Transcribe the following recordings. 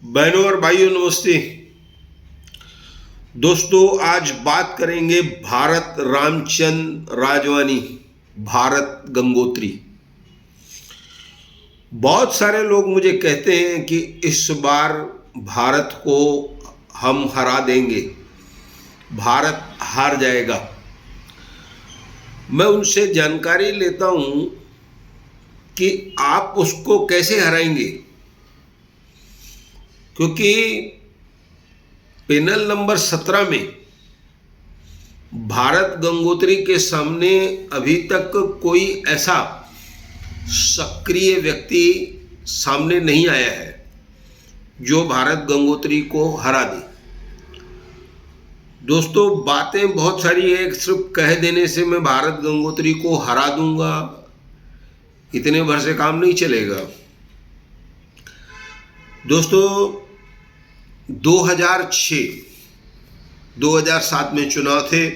बहनों और भाइयों नमस्ते। दोस्तों आज बात करेंगे भारत रामचंद्र राजवानी, भारत गंगोत्री। बहुत सारे लोग मुझे कहते हैं कि इस बार भारत को हम हरा देंगे, भारत हार जाएगा। मैं उनसे जानकारी लेता हूं कि आप उसको कैसे हराएंगे, क्योंकि पैनल नंबर 17 में भारत गंगोत्री के सामने अभी तक कोई ऐसा सक्रिय व्यक्ति सामने नहीं आया है जो भारत गंगोत्री को हरा दे। दोस्तों बातें बहुत सारी है, सिर्फ कह देने से मैं भारत गंगोत्री को हरा दूंगा इतने भर से काम नहीं चलेगा। दोस्तों 2006-2007 में चुनाव थे,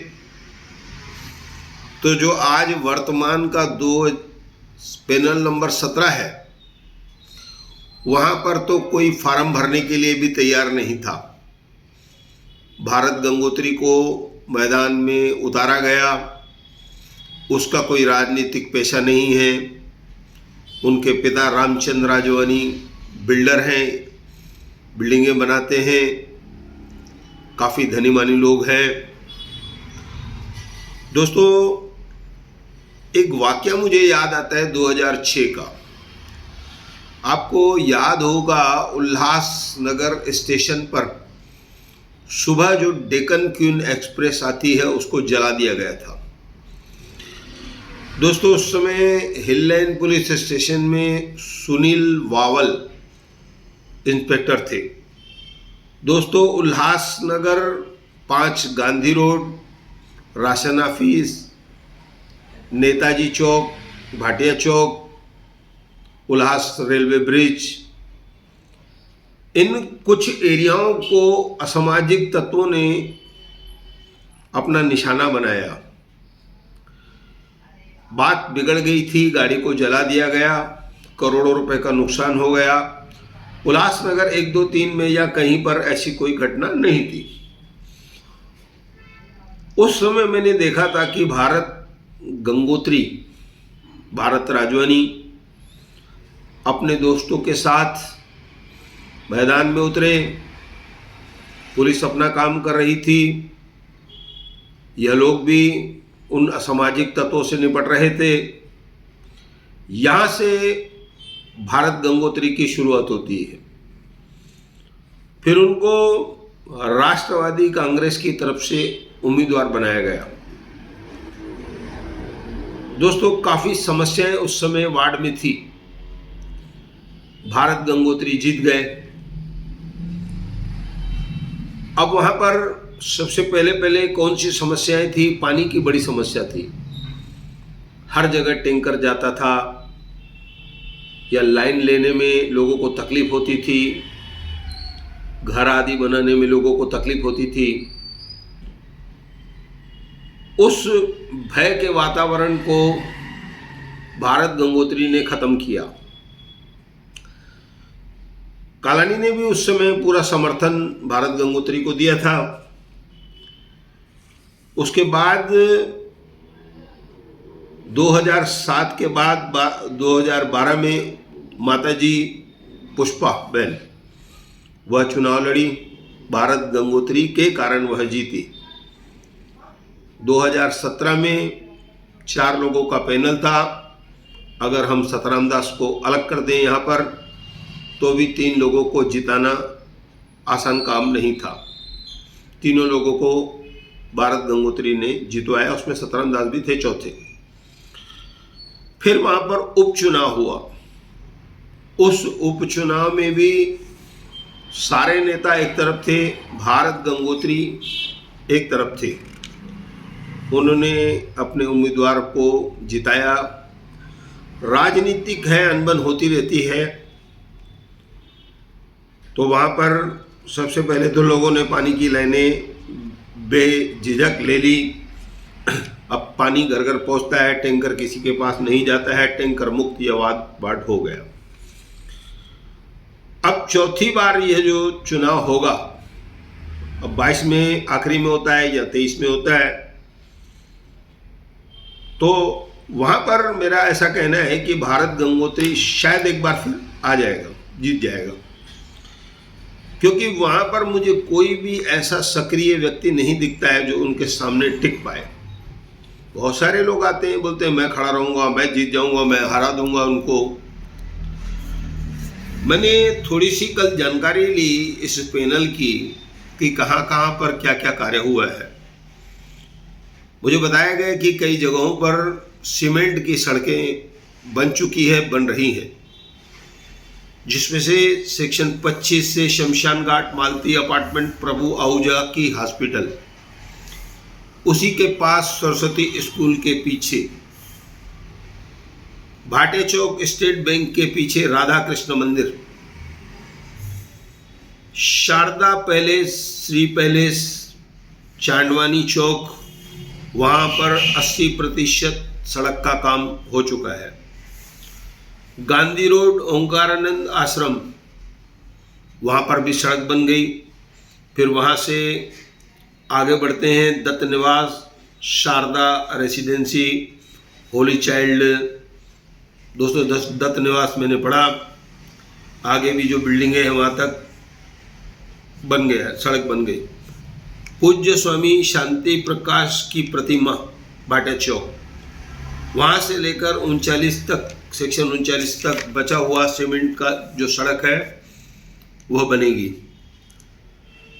तो जो आज वर्तमान का पैनल नंबर 17 है, वहां पर तो कोई फार्म भरने के लिए भी तैयार नहीं था। भारत गंगोत्री को मैदान में उतारा गया। उसका कोई राजनीतिक पेशा नहीं है। उनके पिता रामचंद्र राजवानी बिल्डर हैं, बिल्डिंगें बनाते हैं, काफ़ी धनी मानी लोग हैं। दोस्तों एक वाकया मुझे याद आता है 2006 का। आपको याद होगा उल्लासनगर स्टेशन पर सुबह जो डेक्कन क्वीन एक्सप्रेस आती है उसको जला दिया गया था। दोस्तों उस समय हिल लाइन पुलिस स्टेशन में सुनील वावल इंस्पेक्टर थे। दोस्तों Ulhasnagar 5 Gandhi road, ration office, Netaji चौक, भाटिया चौक, उल्लास रेलवे ब्रिज, इन कुछ एरियाओं को असामाजिक तत्वों ने अपना निशाना बनाया। बात बिगड़ गई थी, गाड़ी को जला दिया गया, करोड़ों रुपए का नुकसान हो गया। उल्लासनगर 1, 2, 3 में या कहीं पर ऐसी कोई घटना नहीं थी। उस समय मैंने देखा था कि भारत गंगोत्री, भारत राजवानी अपने दोस्तों के साथ मैदान में उतरे। पुलिस अपना काम कर रही थी, यह लोग भी उन असामाजिक तत्वों से निपट रहे थे। यहाँ से भारत गंगोत्री की शुरुआत होती है। फिर उनको राष्ट्रवादी कांग्रेस की तरफ से उम्मीदवार बनाया गया। दोस्तों काफ़ी समस्याएं उस समय वार्ड में थी। भारत गंगोत्री जीत गए। अब वहां पर सबसे पहले कौन सी समस्याएं थी? पानी की बड़ी समस्या थी। हर जगह टैंकर जाता था या लाइन लेने में लोगों को तकलीफ होती थी, घर आदि बनाने में लोगों को तकलीफ होती थी। उस भय के वातावरण को भारत गंगोत्री ने खत्म किया। कालानी ने भी उस समय पूरा समर्थन भारत गंगोत्री को दिया था। उसके बाद 2007 के बाद 2012 में माताजी पुष्पा बेन वह चुनाव लड़ी। भारत गंगोत्री के कारण वह जीती। 2017 में 4 लोगों का पैनल था। अगर हम सतराम दास को अलग कर दें यहाँ पर, तो भी 3 लोगों को जिताना आसान काम नहीं था। तीनों लोगों को भारत गंगोत्री ने जितवाया, उसमें सतराम दास भी थे चौथे। फिर वहाँ पर उपचुनाव हुआ। उस उपचुनाव में भी सारे नेता एक तरफ थे, भारत गंगोत्री एक तरफ थे। उन्होंने अपने उम्मीदवार को जिताया। राजनीतिक है, अनबन होती रहती है। तो वहाँ पर सबसे पहले तो लोगों ने पानी की लाइनें बेझिझक ले ली। अब पानी घर घर पहुँचता है, टैंकर किसी के पास नहीं जाता है, टैंकर मुक्त यह वाद हो गया। अब अब चौथी बार यह जो चुनाव होगा, अब 22 में आखिरी में होता है या 23 में होता है, तो वहां पर मेरा ऐसा कहना है कि भारत गंगोत्री शायद एक बार फिर आ जाएगा, जीत जाएगा, क्योंकि वहां पर मुझे कोई भी ऐसा सक्रिय व्यक्ति नहीं दिखता है जो उनके सामने टिक पाए। बहुत सारे लोग आते हैं, बोलते हैं मैं खड़ा रहूंगा, मैं जीत जाऊंगा, मैं हरा दूंगा उनको। मैंने थोड़ी सी कल जानकारी ली इस पैनल की कि कहाँ कहाँ पर क्या क्या कार्य हुआ है। मुझे बताया गया कि कई जगहों पर सीमेंट की सड़कें बन चुकी है, बन रही हैं, जिसमें से सेक्शन 25 से शमशान घाट, मालती अपार्टमेंट, प्रभु आहूजा की हॉस्पिटल, उसी के पास सरस्वती स्कूल के पीछे, भाटे चौक स्टेट बैंक के पीछे राधा कृष्ण मंदिर, शारदा पैलेस, श्री पैलेस, चांदवानी चौक, वहाँ पर 80% सड़क का काम हो चुका है। गांधी रोड, ओंकारानंद आश्रम, वहाँ पर भी सड़क बन गई। फिर वहाँ से आगे बढ़ते हैं दत्त निवास, शारदा रेसिडेंसी, होली चाइल्ड, दोस्तों दत्त निवास मैंने पढ़ा, आगे भी जो बिल्डिंग है वहाँ तक बन गया, सड़क बन गई। पूज्य स्वामी शांति प्रकाश की प्रतिमा भाटे चौक, वहाँ से लेकर 39 तक, सेक्शन 39 तक बचा हुआ सीमेंट का जो सड़क है वह बनेगी।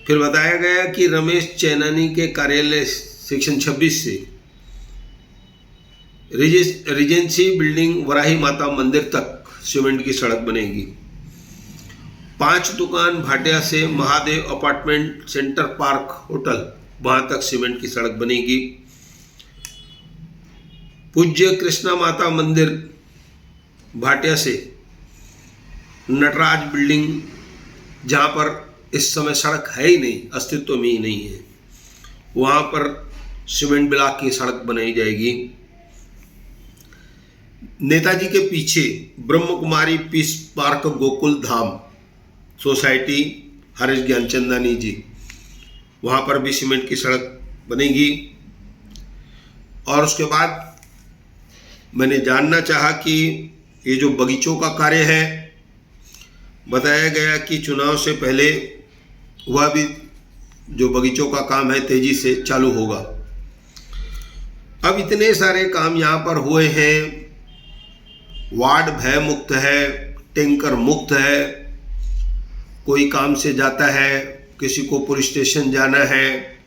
फिर बताया गया कि रमेश चैनानी के कार्यालय सेक्शन 26 से रिजेंसी बिल्डिंग, वराही माता मंदिर तक सीमेंट की सड़क बनेगी। 5 दुकान भाटिया से Mahadev apartment, centre park hotel, वहाँ तक सीमेंट की सड़क बनेगी। पूज्य कृष्णा माता मंदिर भाटिया से नटराज बिल्डिंग, जहाँ पर इस समय सड़क है ही नहीं, अस्तित्व में ही नहीं है, वहाँ पर सीमेंट ब्लॉक की सड़क बनाई जाएगी। नेताजी के पीछे Brahma Kumari piece park, Gokul Dham society, Harish Gyanchandani जी, वहाँ पर भी सीमेंट की सड़क बनेगी। और उसके बाद मैंने जानना चाहा कि ये जो बगीचों का कार्य है, बताया गया कि चुनाव से पहले वह भी जो बगीचों का काम है तेजी से चालू होगा। अब इतने सारे काम यहाँ पर हुए हैं, वार्ड भय मुक्त है, टैंकर मुक्त है, कोई काम से जाता है, किसी को पुलिस स्टेशन जाना है,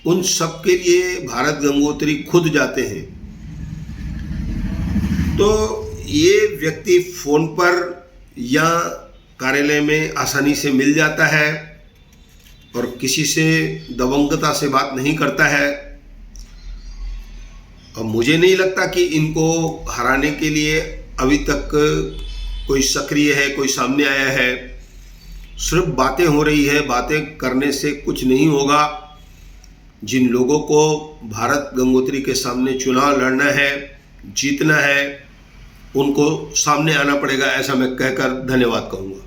उन सब के लिए भारत गंगोत्री खुद जाते हैं। तो ये व्यक्ति फोन पर या कार्यालय में आसानी से मिल जाता है और किसी से दबंगता से बात नहीं करता है। अब मुझे नहीं लगता कि इनको हराने के लिए अभी तक कोई सक्रिय है, कोई सामने आया है। सिर्फ बातें हो रही है, बातें करने से कुछ नहीं होगा। जिन लोगों को भारत गंगोत्री के सामने चुनाव लड़ना है, जीतना है, उनको सामने आना पड़ेगा, ऐसा मैं कहकर धन्यवाद कहूँगा।